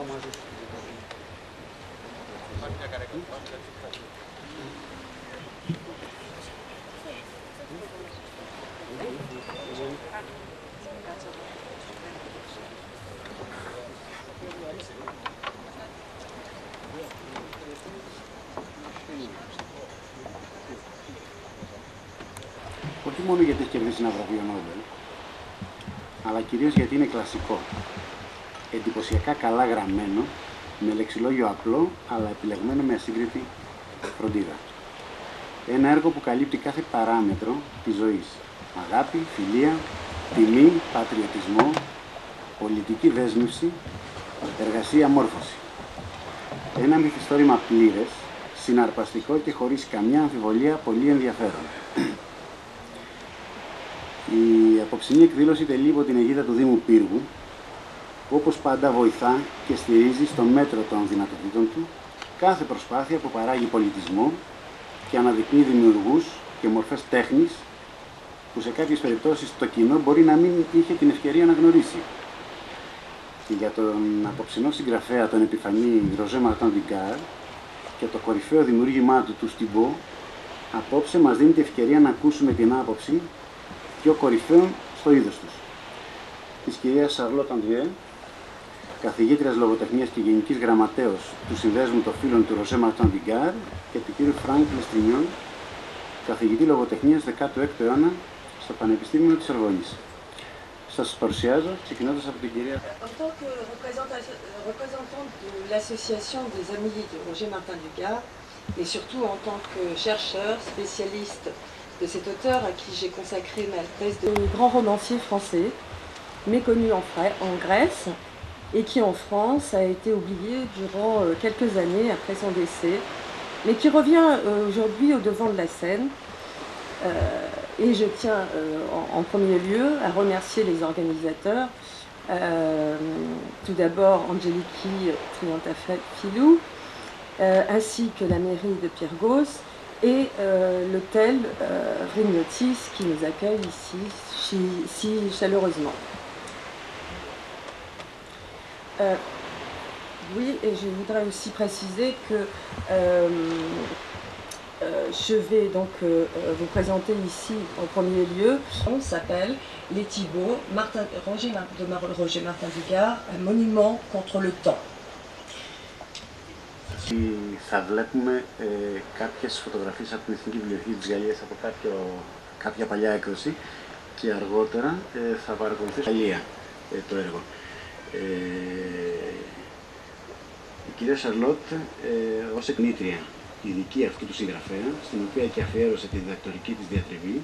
Όχι μόνο γιατί έχει κερδίσει ένα βραβείο Νόμπελ, αλλά κυρίως γιατί είναι κλασικό. Εντυπωσιακά καλά γραμμένο, με λεξιλόγιο απλό, αλλά επιλεγμένο με ασύγκριτη φροντίδα. Ένα έργο που καλύπτει κάθε παράμετρο της ζωής. Αγάπη, φιλία, τιμή, πατριωτισμό, πολιτική δέσμευση, εργασία, μόρφωση. Ένα μυθιστόρημα πλήρες, συναρπαστικό και χωρίς καμιά αμφιβολία πολύ ενδιαφέρον. Η απόψινή εκδήλωση τελεί υπό την αιγίδα του Δήμου Πύργου, που όπως πάντα βοηθά και στηρίζει στο μέτρο των δυνατοτήτων του κάθε προσπάθεια που παράγει πολιτισμό και αναδεικνύει δημιουργούς και μορφές τέχνης που σε κάποιες περιπτώσεις το κοινό μπορεί να μην είχε την ευκαιρία να γνωρίσει. Και για τον απόψινό συγγραφέα, τον επιφανή Ροζέ Μαρτάν Ντουγκάρ, και το κορυφαίο δημιούργημά του, του Στιμπό, απόψε μας δίνει την ευκαιρία να ακούσουμε την άποψη πιο κορυφαίων στο είδος τους. Της κυρίας Σαρλότ Αντριέ, καθηγήτριας λογοτεχνίας και γενικής γραμματέως του Συνδέσμου των Φίλων του Ροζέ Μαρτάν Ντουγκάρ, και του κ. Φρανκ Λεστρινιόν, καθηγητή λογοτεχνίας 16ου αιώνα στο Πανεπιστήμιο της Σορβόνης. Σας παρουσιάζω, ξεκινώντας από την κυρία. En tant que représentante de l'association des amis de Roger Martin Dugard, et surtout en tant que chercheur, spécialiste de cet auteur à qui j'ai consacré ma thèse de grand romancier français, méconnu en Grèce, et qui en France a été oublié durant quelques années après son décès, mais qui revient aujourd'hui au devant de la scène. Et je tiens en premier lieu à remercier les organisateurs, tout d'abord Angeliki Triantafilou, ainsi que la mairie de Pyrgos et l'hôtel Vrignotis qui nous accueille ici si chaleureusement. Oui, et je voudrais aussi préciser que je vais donc vous présenter ici en premier lieu. On s'appelle Les Thibauts, Roger Martin Dugard, un monument contre le temps. Θα βλέπουμε κάποιες φωτογραφίες από την Εθνική Βιβλιοθήκη της Γαλλίας από κάποια παλιά έκδοση και αργότερα θα παρακολουθήσει Γαλλία το έργο. Η κυρία Σαρλότ ως εκνήτρια ειδική αυτού του συγγραφέα, στην οποία και αφιέρωσε τη διδακτορική της διατριβή,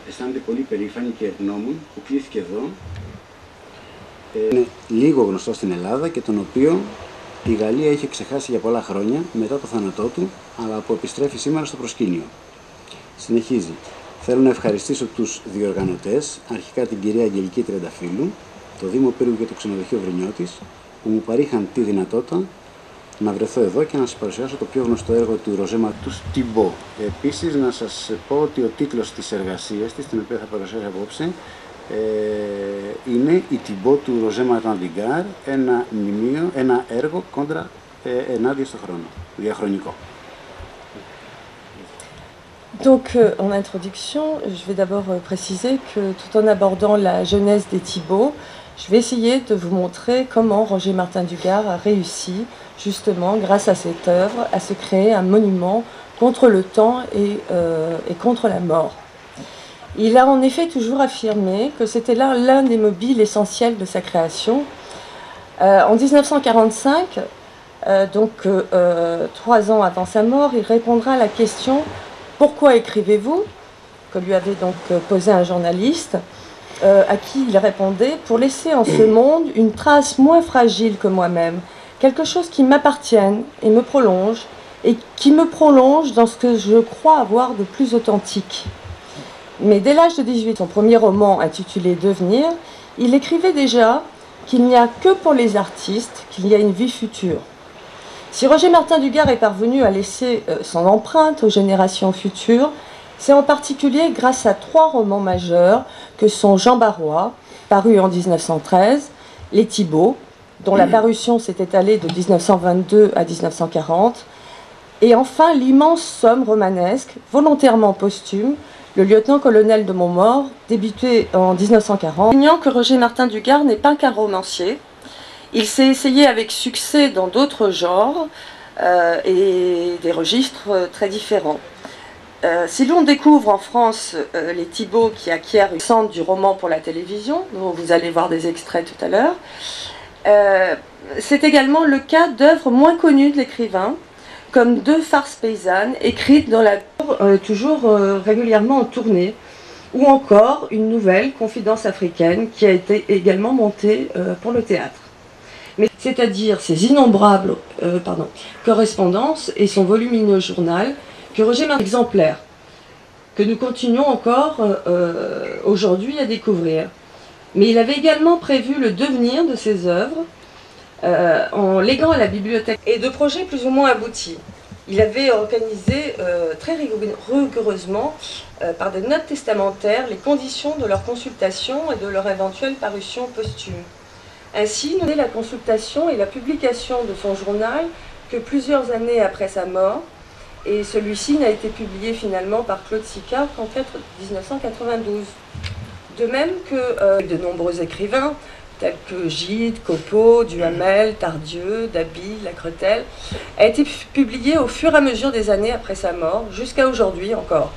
αισθάνεται πολύ περήφανη και ευγνώμων που κλήθηκε εδώ. Είναι λίγο γνωστό στην Ελλάδα και τον οποίο η Γαλλία είχε ξεχάσει για πολλά χρόνια μετά το θάνατό του, αλλά που επιστρέφει σήμερα στο προσκήνιο. Συνεχίζει. Θέλω να ευχαριστήσω τους διοργανωτές, αρχικά την κυρία Αγγελική Τριανταφύλου, το Δήμο Πύργου και το Ξενοδοχείο Βρινιώτης, που μου παρήχαν τη δυνατότητα να βρεθώ εδώ και να σας παρουσιάσω το πιο γνωστό έργο του Ροζέ Μαρτάν Ντουγκάρ. Επίσης, να σας πω ότι ο τίτλος της εργασίας της, την οποία θα παρουσιάσω απόψε, είναι «Η Τιμπό του Ροζέ Μαρτάν Ντουγκάρ», ένα μνημείο, ένα έργο κόντρα ενάντια στον χρόνο, διαχρονικό. Donc, en introduction, je vais d'abord préciser que tout en abordant la jeunesse des Thibauts, je vais essayer de vous montrer comment Roger Martin Dugard a réussi, justement, grâce à cette œuvre, à se créer un monument contre le temps et contre la mort. Il a en effet toujours affirmé que c'était là l'un des mobiles essentiels de sa création. En 1945, donc 3 ans avant sa mort, il répondra à la question « Pourquoi écrivez-vous » que lui avait donc posé un journaliste, à qui il répondait « Pour laisser en ce monde une trace moins fragile que moi-même, quelque chose qui m'appartienne et me prolonge, et qui me prolonge dans ce que je crois avoir de plus authentique. » Mais dès l'âge de 18, son premier roman intitulé « Devenir », il écrivait déjà qu'il n'y a que pour les artistes qu'il y a une vie future. Si Roger Martin Dugard est parvenu à laisser son empreinte aux générations futures, c'est en particulier grâce à 3 romans majeurs que sont Jean Barrois, paru en 1913, Les Thibauts, dont la parution s'est étalée de 1922 à 1940. Et enfin, l'immense somme romanesque, volontairement posthume, Le lieutenant-colonel de Montmaur, débuté en 1940. Soulignant que Roger Martin du Gard n'est pas qu'un romancier. Il s'est essayé avec succès dans d'autres genres et des registres très différents. Si l'on découvre en France les Thibault qui acquièrent une centre du roman pour la télévision, dont vous allez voir des extraits tout à l'heure, c'est également le cas d'œuvres moins connues de l'écrivain, comme 2 farces paysannes écrites dans la toujours régulièrement en tournée, ou encore une nouvelle, Confidence africaine, qui a été également montée pour le théâtre. C'est-à-dire ses innombrables correspondances et son volumineux journal que Roger Martin exemplaire, que nous continuons encore aujourd'hui à découvrir. Mais il avait également prévu le devenir de ses œuvres en léguant à la bibliothèque et de projets plus ou moins aboutis. Il avait organisé très rigoureusement par des notes testamentaires les conditions de leur consultation et de leur éventuelle parution posthume. Ainsi, nous avons la consultation et la publication de son journal que plusieurs années après sa mort, et celui-ci n'a été publié finalement par Claude Sicard qu'en 1992. De même que de nombreux écrivains, tels que Gide, Copeau, Duhamel, Tardieu, Dabi, Lacretelle, a été publié au fur et à mesure des années après sa mort, jusqu'à aujourd'hui encore.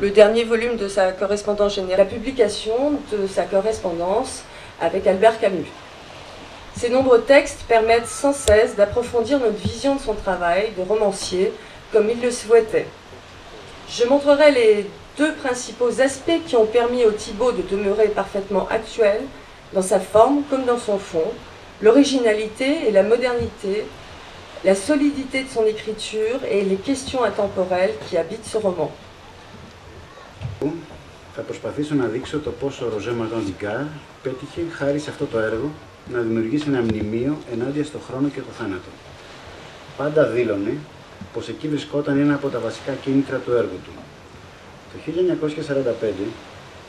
Le dernier volume de sa correspondance générale, la publication de sa correspondance avec Albert Camus. Ces nombreux textes permettent sans cesse d'approfondir notre vision de son travail de romancier, comme il le souhaitait. Je montrerai les 2 principaux aspects qui ont permis au Thibault de demeurer parfaitement actuel, dans sa forme comme dans son fond, l'originalité et la modernité, la solidité de son écriture et les questions intemporelles qui habitent ce roman. Θα προσπαθήσω να δείξω το πώς ο Ροζέ Μαρτάν du Gard πέτυχε χάρη σε αυτό το έργο να δημιουργήσει ένα μνημείο ενάντια στον χρόνο και το θάνατο. Πάντα δήλωνε πως εκεί βρισκόταν ένα από τα βασικά κίνητρα του έργου του. Το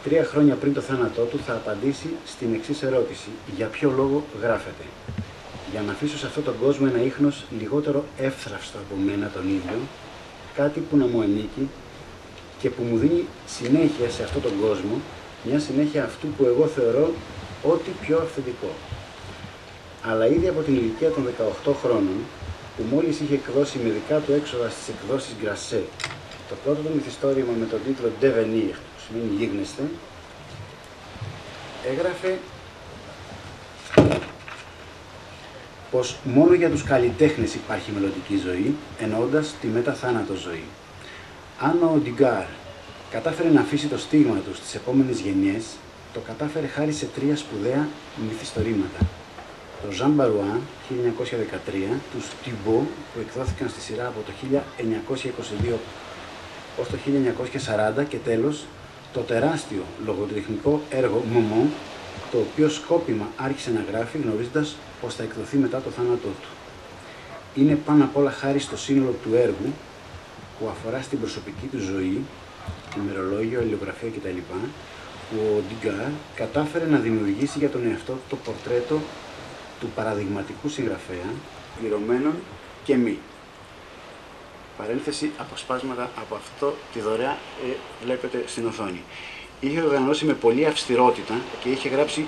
1945, 3 χρόνια πριν το θάνατό του, θα απαντήσει στην εξής ερώτηση: για ποιο λόγο γράφεται? Για να αφήσω σε αυτόν τον κόσμο ένα ίχνος λιγότερο εύθραυστο από μένα τον ίδιο, κάτι που να μου ανήκει και που μου δίνει συνέχεια σε αυτόν τον κόσμο, μια συνέχεια αυτού που εγώ θεωρώ ό,τι πιο αυθεντικό. Αλλά ήδη από την ηλικία των 18 χρόνων, που μόλις είχε εκδώσει με δικά του έξοδα στις εκδόσεις Γκρασέ το πρώτο του μυθιστόρημα με τον τίτλο Devenir, που σημαίνει γίγνεσθε, έγραφε πως μόνο για τους καλλιτέχνες υπάρχει μελλοντική ζωή, εννοώντας τη μεταθάνατο ζωή. Αν ο Ντιγκάρ κατάφερε να αφήσει το στίγμα του στις επόμενες γενιές, το κατάφερε χάρη σε 3 σπουδαία μυθιστορήματα. Το Jean Barouin, 1913, τους Thibault, που εκδόθηκαν στη σειρά από το 1922 ως το 1940, και τέλος το τεράστιο λογοτεχνικό έργο Momon, το οποίο σκόπιμα άρχισε να γράφει γνωρίζοντας πως θα εκδοθεί μετά το θάνατό του. Είναι πάνω απ' όλα χάρη στο σύνολο του έργου που αφορά στην προσωπική του ζωή, ημερολόγιο, αλληλογραφία κτλ., που ο Ντιγκάρ κατάφερε να δημιουργήσει για τον εαυτό το πορτρέτο του παραδειγματικού συγγραφέα, πληρωμένων και μη. Παρένθεση, αποσπάσματα από αυτό τη δωρεά βλέπετε στην οθόνη. Είχε οργανώσει με πολλή αυστηρότητα και είχε γράψει